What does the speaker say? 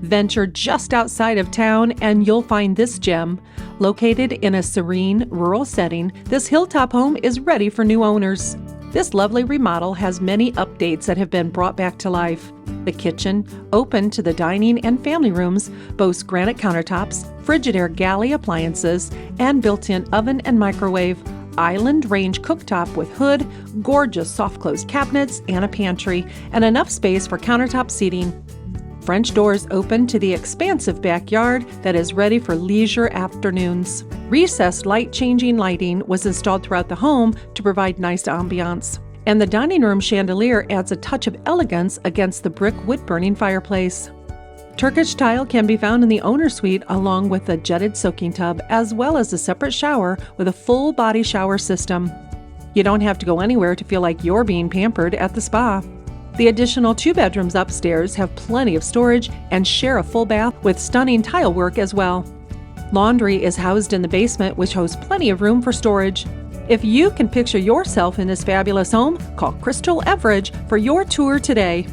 Venture just outside of town and you'll find this gem. Located in a serene, rural setting, this hilltop home is ready for new owners. This lovely remodel has many updates that have been brought back to life. The kitchen, open to the dining and family rooms, boasts granite countertops, Frigidaire Gallery appliances, and built-in oven and microwave, island range cooktop with hood, gorgeous soft-close cabinets, and a pantry, and enough space for countertop seating. French doors open to the expansive backyard that is ready for leisure afternoons. Recessed light-changing lighting was installed throughout the home to provide nice ambiance. And the dining room chandelier adds a touch of elegance against the brick wood-burning fireplace. Turkish tile can be found in the owner suite along with a jetted soaking tub, as well as a separate shower with a full-body shower system. You don't have to go anywhere to feel like you're being pampered at the spa. The additional 2 bedrooms upstairs have plenty of storage and share a full bath with stunning tile work as well. Laundry is housed in the basement, which hosts plenty of room for storage. If you can picture yourself in this fabulous home, call Crystal Everidge for your tour today.